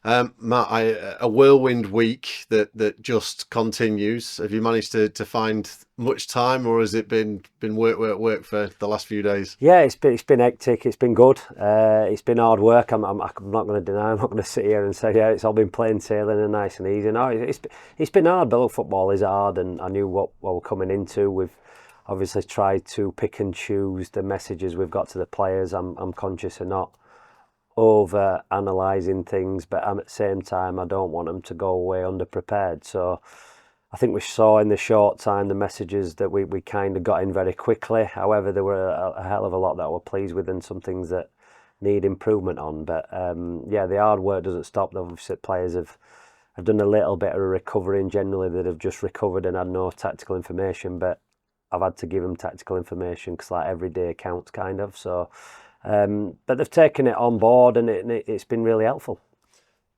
Matt, a whirlwind week that just continues. Have you managed to find much time, or has it been work for the last few days? Yeah, it's been hectic. It's been good. It's been hard work. I'm not going to deny. I'm not going to sit here and say it's all been plain sailing and nice and easy. No, it's been hard. But look, football is hard, and I knew what we're coming into. We've obviously tried to pick and choose the messages we've got to the players. I'm conscious of not over analysing things, but at the same time, I don't want them to go away underprepared. So I think we saw in the short time the messages that we kind of got in very quickly. However, there were a hell of a lot that we're pleased with and some things that need improvement on. But yeah, the hard work doesn't stop. Obviously, players have done a little bit of recovering generally that have just recovered and had no tactical information. But I've had to give them tactical information because like every day counts, kind of. So, but they've taken it on board and it's been really helpful.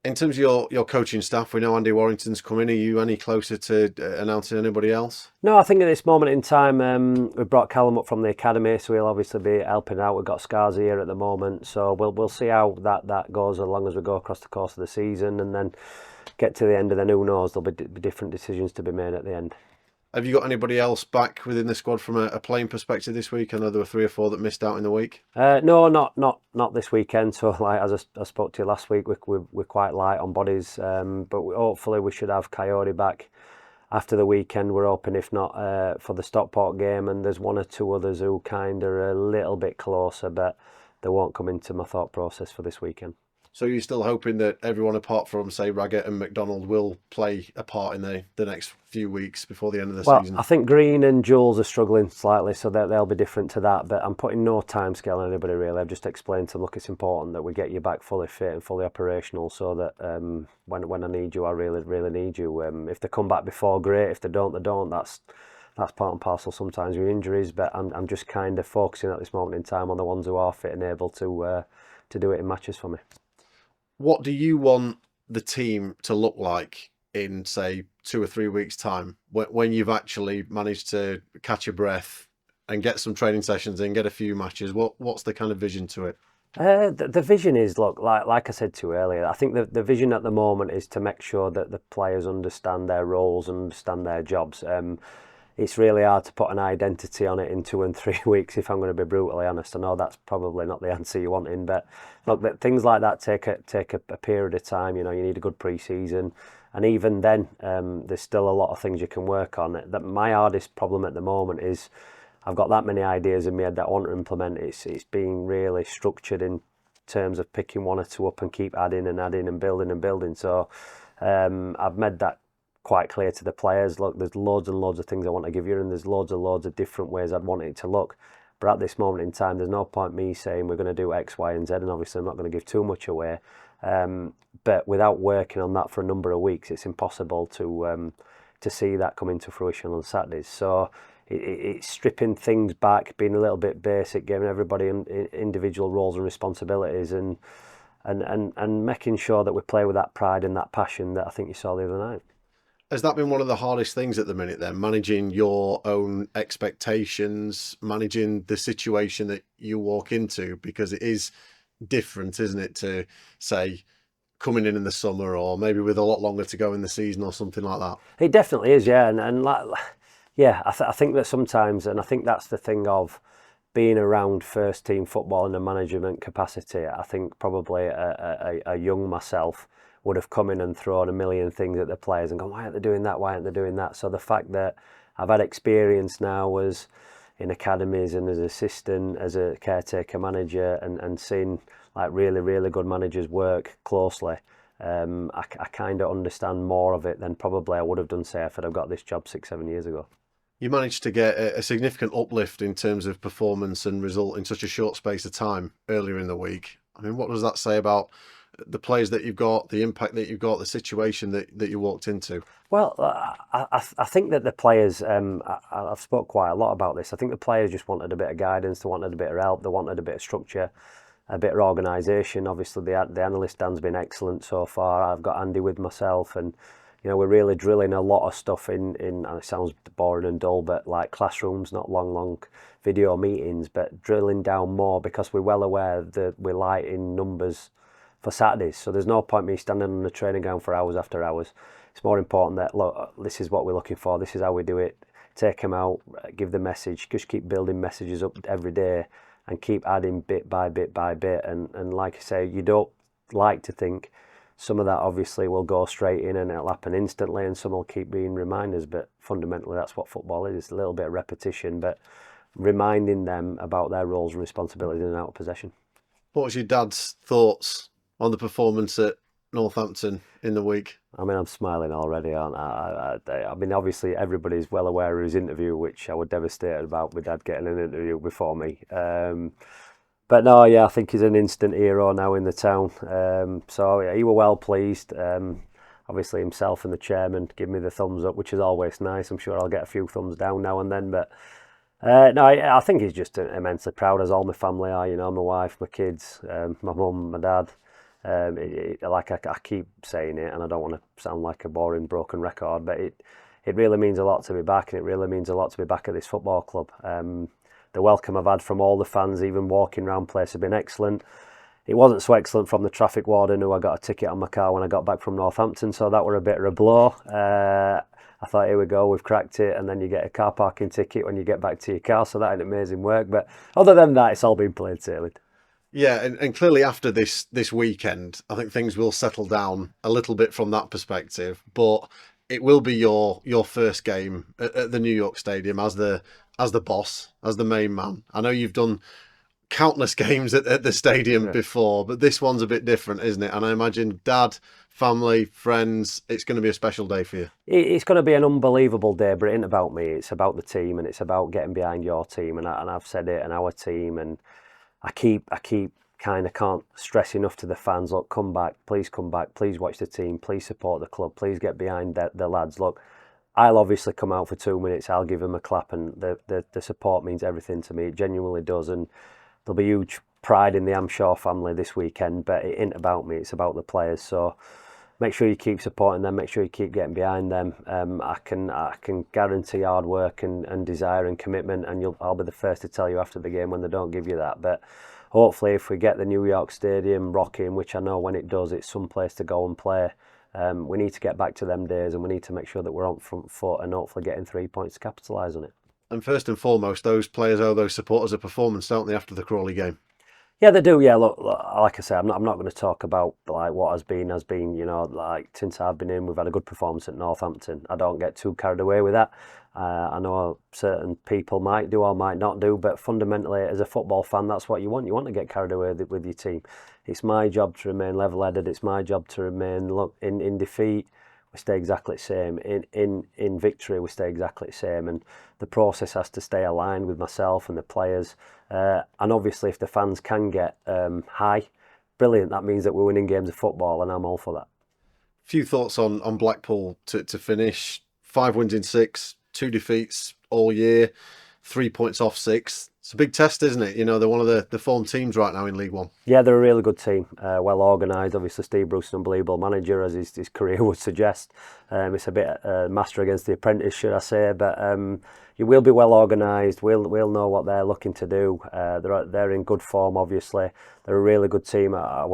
In terms of your coaching staff, we know Andy Warrington's coming. Are you any closer to announcing anybody else? No, I think at this moment in time, we've brought Callum up from the academy, so he'll obviously be helping out. We've got Scars here at the moment, so we'll see how that goes as long as we go across the course of the season, and then get to the end, and then who knows? There'll be different decisions to be made at the end. Have you got anybody else back within the squad from a playing perspective this week? I know there were three or four that missed out in the week. No, not this weekend. So, like as I spoke to you last week, we're quite light on bodies, but hopefully we should have Coyote back after the weekend. We're hoping, if not for the Stockport game, and there's one or two others who kind of are a little bit closer, but they won't come into my thought process for this weekend. So you're still hoping that everyone apart from, say, Raggett and McDonald will play a part in the next few weeks before the end of the Well, season? I think Green and Jules are struggling slightly, so they'll be different to that. But I'm putting no timescale on anybody really. I've just explained to them, look, it's important that we get you back fully fit and fully operational, so that when I need you, I really need you. If they come back before, great. If they don't, they don't. That's part and parcel sometimes with injuries. But I'm just kind of focusing at this moment in time on the ones who are fit and able to do it in matches for me. What do you want the team to look like in, say, 2 or 3 weeks' time, when you've actually managed to catch your breath and get some training sessions and get a few matches? What's the kind of vision to it? The vision is, look, like I said to you earlier, I think the vision at the moment is to make sure that the players understand their roles and understand their jobs. It's really hard to put an identity on it in 2 and 3 weeks, if I'm going to be brutally honest. I know that's probably not the answer you're wanting, but look, things like that take a period of time. You know, you need a good pre-season, and even then, there's still a lot of things you can work on. That my hardest problem at the moment is I've got that many ideas in my head that I want to implement. It's being really structured in terms of picking one or two up and keep adding and building and building. So I've made that quite clear to the players. Look, there's loads and loads of things I want to give you, and there's loads and loads of different ways I'd want it to look. But at this moment in time, there's no point me saying we're going to do X, Y, and Z, and obviously I'm not going to give too much away. But without working on that for a number of weeks, it's impossible to see that come into fruition on Saturdays. So it's stripping things back, being a little bit basic, giving everybody individual roles and responsibilities, and making sure that we play with that pride and that passion that I think you saw the other night. Has that been one of the hardest things at the minute then, managing your own expectations, managing the situation that you walk into? Because it is different, isn't it, to, say, coming in the summer, or maybe with a lot longer to go in the season or something like that? It definitely is, yeah, and like, yeah, I think that sometimes, and I think that's the thing of being around first team football in a management capacity. I think probably a young myself would have come in and thrown a million things at the players and gone, why aren't they doing that? Why aren't they doing that? So the fact that I've had experience now as in academies and as assistant, as a caretaker manager, and seen like really good managers work closely. I kind of understand more of it than probably I would have done, say, if I'd have got this job 6, 7 years ago. You managed to get a significant uplift in terms of performance and result in such a short space of time earlier in the week. I mean, what does that say about the players that you've got, the impact that you've got, the situation that you walked into? Well, I think that the players, I've spoke quite a lot about this. I think the players just wanted a bit of guidance, they wanted a bit of help, they wanted a bit of structure, a bit of organisation. Obviously, the analyst Dan's been excellent so far. I've got Andy with myself, and we're really drilling a lot of stuff in. And it sounds boring and dull, but like classrooms, not long video meetings, but drilling down more because we're well aware that we're light in numbers for Saturdays. So there's no point me standing on the training ground for hours after hours. It's more important that, look, this is what we're looking for. This is how we do it. Take them out, give the message, just keep building messages up every day and keep adding bit by bit by bit. And like I say, you don't like to think some of that obviously will go straight in and it'll happen instantly, and some will keep being reminders, but fundamentally that's what football is. It's a little bit of repetition, but reminding them about their roles and responsibilities in and out of possession. What was your dad's thoughts on the performance at Northampton in the week? I mean, I'm smiling already, aren't I mean, obviously everybody's well aware of his interview, which I was devastated about my dad getting an interview before me. But no, yeah, I think he's an instant hero now in the town. So yeah, he were well pleased. Obviously himself and the chairman give me the thumbs up, which is always nice. I'm sure I'll get a few thumbs down now and then, but no, I think he's just immensely proud, as all my family are. You know, my wife, my kids, my mum, my dad. Like I keep saying it, and I don't want to sound like a boring broken record, but it really means a lot to be back, and it really means a lot to be back at this football club. The welcome I've had from all the fans, even walking around place, have been excellent. It wasn't so excellent from the traffic warden, who I got a ticket on my car when I got back from Northampton, so that were a bit of a blow. I thought, here we go, we've cracked it, and then you get a car parking ticket when you get back to your car, so that had amazing work. But other than that, it's all been plain sailing. Yeah, and clearly after this weekend, I think things will settle down a little bit from that perspective. But it will be your first game at the New York Stadium as the boss, as the main man. I know you've done countless games at the stadium before, but this one's a bit different, isn't it? And I imagine dad, family, friends, it's going to be a special day for you. It's going to be an unbelievable day, but it ain't about me. It's about the team, and it's about getting behind your team. And I've said it, and our team, and I keep kind of can't stress enough to the fans, look, come back, please watch the team, please support the club, please get behind the lads. Look, I'll obviously come out for 2 minutes, I'll give them a clap, and the support means everything to me. It genuinely does, and there'll be huge pride in the Hamshaw family this weekend, but it ain't about me, it's about the players. So make sure you keep supporting them, make sure you keep getting behind them. I can guarantee hard work and desire and commitment, and I'll be the first to tell you after the game when they don't give you that. But hopefully if we get the New York Stadium rocking, which I know when it does, it's some place to go and play. We need to get back to them days, and we need to make sure that we're on front foot and hopefully getting 3 points to capitalise on it. And first and foremost, those players owe those supporters a performance, don't they, after the Crawley game? Yeah, they do. Yeah, look, like I say, I'm not going to talk about like what has been. You know, like since I've been in, we've had a good performance at Northampton. I don't get too carried away with that. I know certain people might do or might not do, but fundamentally, as a football fan, that's what you want. You want to get carried away with your team. It's my job to remain level-headed. It's my job to remain, look, in defeat, we stay exactly the same. In victory, we stay exactly the same. And the process has to stay aligned with myself and the players. And obviously, if the fans can get high, brilliant. That means that we're winning games of football, and I'm all for that. Few thoughts on Blackpool to finish. 5 wins in 6, 2 defeats all year, 3 points off 6. It's a big test, isn't it? You know, they're one of the form teams right now in League One. Yeah, they're a really good team, well organised. Obviously, Steve Bruce is an unbelievable manager, as his career would suggest. It's a bit master against the apprentice, should I say? But you will be well organised. We'll know what they're looking to do. They're in good form, obviously. They're a really good team. I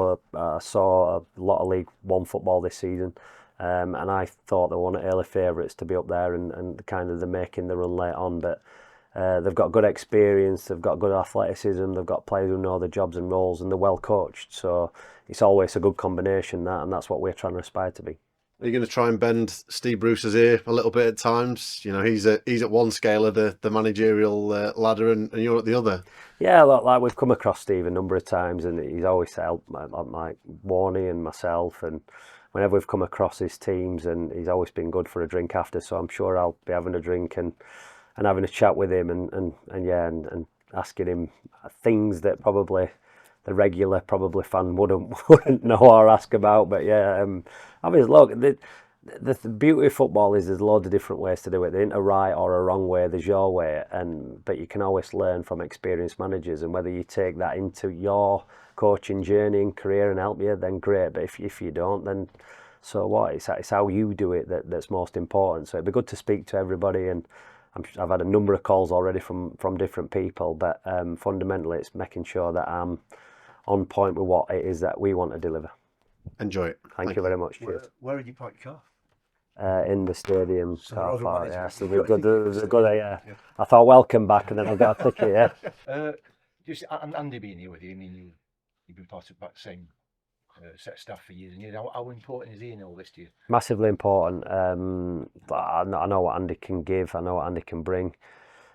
saw a lot of League One football this season. And I thought they were one of the early favourites to be up there and kind of the making the run late on. But they've got good experience, they've got good athleticism, they've got players who know their jobs and roles, and they're well coached. So it's always a good combination, and that's what we're trying to aspire to be. Are you going to try and bend Steve Bruce's ear a little bit at times? You know, he's at one scale of the managerial ladder, and you're at the other. Yeah, like we've come across Steve a number of times, and he's always helped like Warney and myself, and whenever we've come across his teams, and he's always been good for a drink after. So I'm sure I'll be having a drink and having a chat with him and asking him things that probably the regular fan wouldn't know or ask about. But yeah, I mean, look, the beauty of football is there's loads of different ways to do it. There ain't a right or a wrong way. There's your way, but you can always learn from experienced managers, and whether you take that into your coaching journey and career and help you, then great. But if you don't, then so what? It's how you do it that's most important. So it'd be good to speak to everybody, and I've had a number of calls already from different people, but fundamentally it's making sure that I'm on point with what it is that we want to deliver. Enjoy it. Thank you very much. Cheers. Where did you park your car? In the stadium So car rather park, than yeah. manage So it, we've got you the, got the to good, stay. yeah. Yeah. I thought welcome back, and then I've got a ticket, yeah. Just Andy being here with you, I mean, you've been part of the same set of staff for years and years. How important is he in all this to you? Massively important. But I know what Andy can give. I know what Andy can bring.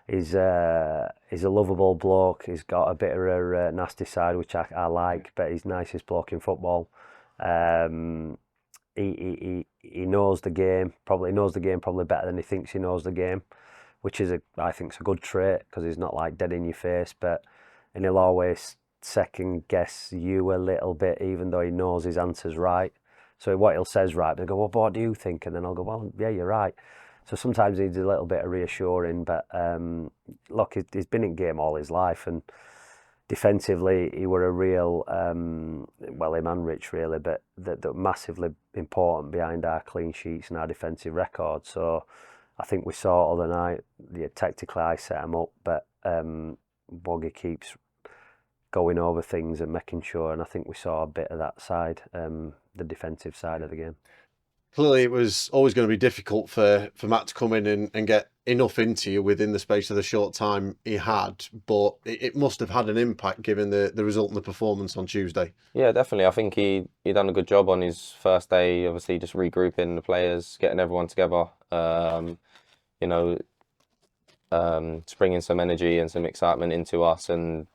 He's a lovable bloke. He's got a bit of a nasty side, which I like, but he's nicest bloke in football. Um, he knows the game. Probably knows the game probably better than he thinks he knows the game, which is I think is a good trait because he's not like dead in your face, and he'll always second guess you a little bit, even though he knows his answer's right. So what he'll say's right, but he'll go, well, what do you think? And then I'll go, well, yeah, you're right. So sometimes he needs a little bit of reassuring, but look, he's been in game all his life, and defensively he were a real, well, him and Rich really, but that massively important behind our clean sheets and our defensive record. So I think we saw it other night. Yeah, tactically I set him up, but Woggy keeps going over things and making sure, and I think we saw a bit of that side, the defensive side of the game. Clearly, it was always going to be difficult for Matt to come in and get enough into you within the space of the short time he had, but it must have had an impact given the result and the performance on Tuesday. Yeah, definitely. I think he done a good job on his first day, obviously just regrouping the players, getting everyone together, you know, bringing some energy and some excitement into us and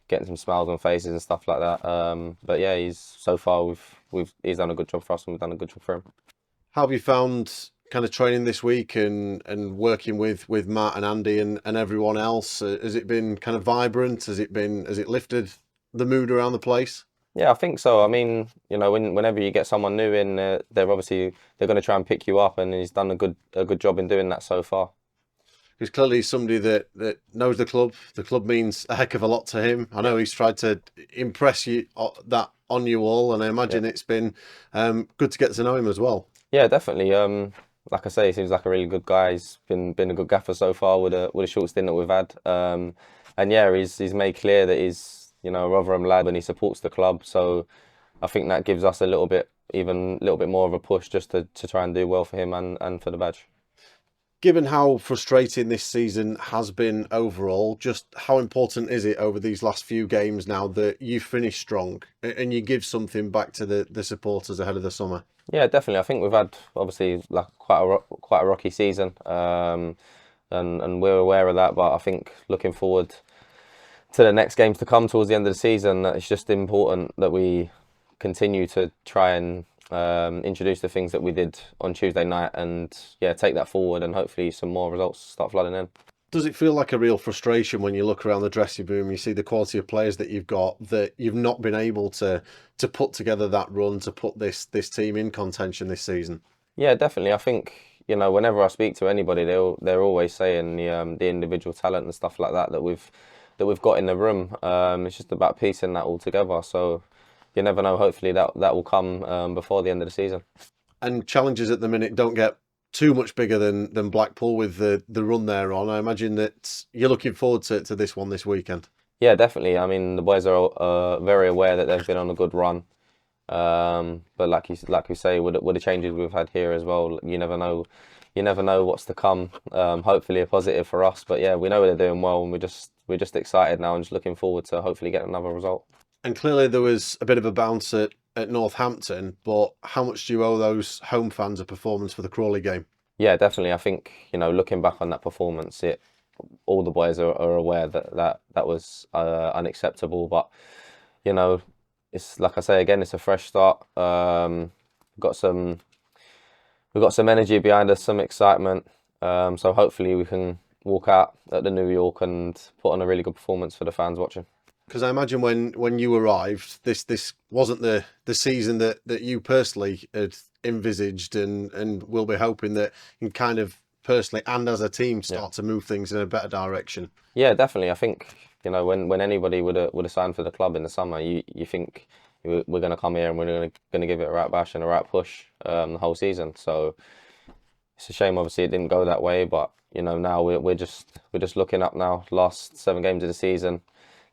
getting some smiles on faces and stuff like that. But yeah, he's done a good job for us and we've done a good job for him. How have you found kind of training this week and working with Matt and Andy and everyone else? Has it been kind of vibrant? Has it lifted the mood around the place? Yeah, I think so. I mean, you know, whenever you get someone new in, they're going to try and pick you up, and he's done a good job in doing that so far. He's clearly somebody that knows the club. The club means a heck of a lot to him. I know he's tried to impress you that on you all, and I imagine it's been good to get to know him as well. Yeah, definitely. Like I say, he seems like a really good guy. He's been a good gaffer so far with a short stint that we've had. And yeah, he's made clear that he's, you know, a Rotherham lad and he supports the club. So I think that gives us a little bit more of a push just to try and do well for him and for the badge. Given how frustrating this season has been overall, just how important is it over these last few games now that you finish strong and you give something back to the supporters ahead of the summer? Yeah, definitely. I think we've had obviously like quite a rocky season, and we're aware of that. But I think looking forward to the next games to come towards the end of the season, it's just important that we continue to try and introduce the things that we did on Tuesday night, and yeah, take that forward, and hopefully some more results start flooding in. Does it feel like a real frustration when you look around the dressing room, you see the quality of players that you've got, that you've not been able to put together that run to put this team in contention this season? Yeah, definitely. I think, you know, whenever I speak to anybody, they're always saying the individual talent and stuff like that we've got in the room. It's just about piecing that all together. So you never know. Hopefully that will come before the end of the season. And challenges at the minute don't get too much bigger than Blackpool with the run they're on. I imagine that you're looking forward to this one this weekend. Yeah, definitely. I mean, the boys are very aware that they've been on a good run. But like we say, with the changes we've had here as well, you never know what's to come. Hopefully a positive for us. But yeah, we know they're doing well, and we're just excited now and just looking forward to hopefully getting another result. And clearly there was a bit of a bounce at Northampton, but how much do you owe those home fans a performance for the Crawley game? Yeah, definitely. I think, you know, looking back on that performance, all the boys are aware that was unacceptable. But you know, it's like I say again, it's a fresh start. We've got some energy behind us, some excitement. So hopefully we can walk out at the New York and put on a really good performance for the fans watching. Because I imagine when you arrived, this wasn't the season that you personally had envisaged, and will be hoping that you can kind of personally and as a team start to move things in a better direction. Yeah, definitely. I think, you know, when anybody would have signed for the club in the summer, you think we're going to come here and we're going to give it a right bash and a right push the whole season. So it's a shame, obviously, it didn't go that way. But you know, now we're just looking up now. Last 7 games of the season,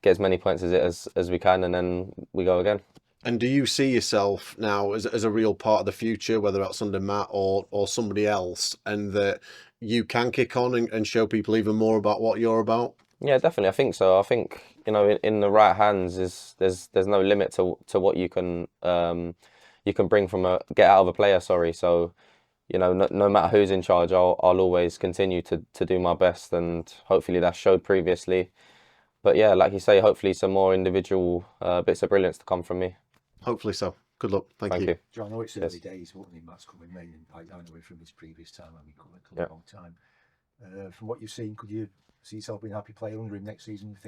get as many points as we can, and then we go again. And do you see yourself now as a real part of the future, whether that's under Matt or somebody else, and that you can kick on and show people even more about what you're about? Yeah, definitely. I think so. I think, you know, in the right hands there's no limit to what you can bring from get out of a player. Sorry. So, you know, no matter who's in charge, I'll always continue to do my best, and hopefully that showed previously. But yeah, like you say, hopefully some more individual bits of brilliance to come from me. Hopefully so. Good luck. Thank you. You. John, I know it's Yes. early days, but Matt's coming in, and I know him from his previous time when we covered the club Yeah. a long time. From what you've seen, could you see yourself being a happy player under him next season if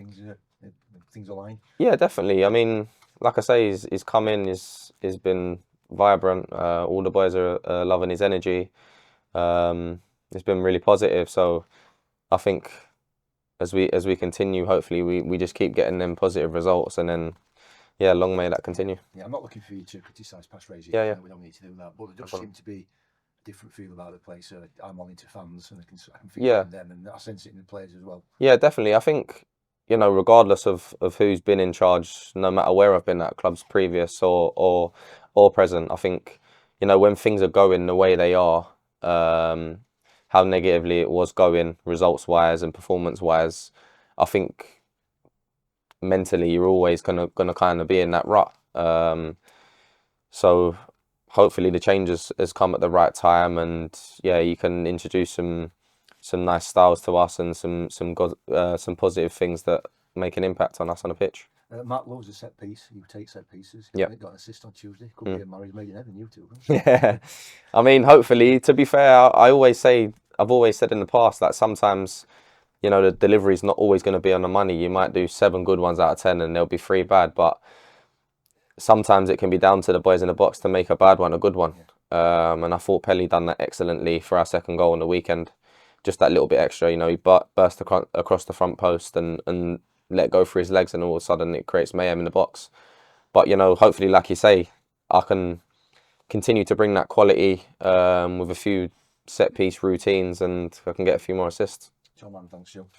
things align? Yeah, definitely. I mean, like I say, he's come in, he's been vibrant. All the boys are loving his energy. It's been really positive. So I think as we continue, hopefully we just keep getting them positive results, and then yeah, long may that continue. Yeah, I'm not looking for you to criticise past regime. Yeah, yeah. We don't need to do that. But there does problem. seem to be a different feel about the place. I'm on into fans, and I can feel Yeah. it in them, and I sense it in the players as well. Yeah, definitely. I think, you know, regardless of who's been in charge, no matter where I've been at, clubs previous or present, I think, you know, when things are going the way they are, how negatively it was going results wise and performance wise, I think mentally you're always gonna kind of be in that rut. So hopefully the change has come at the right time, and yeah, you can introduce some nice styles to us and some positive things that make an impact on us on the pitch. Matt loves a set piece. You take set pieces. Yeah. Got an assist on Tuesday. Could be a marriage made in heaven, you two. Yeah, I mean, hopefully. To be fair, I've always said in the past that sometimes, you know, the delivery's not always going to be on the money. You might do 7 good ones out of 10, and there'll be 3 bad, but sometimes it can be down to the boys in the box to make a bad one a good one. And I thought Pelly done that excellently for our second goal on the weekend. Just that little bit extra, you know, he burst across the front post and let go for his legs, and all of a sudden it creates mayhem in the box. But, you know, hopefully, like you say, I can continue to bring that quality with a few set piece routines, and I can get a few more assists. John, man, thanks, Joe.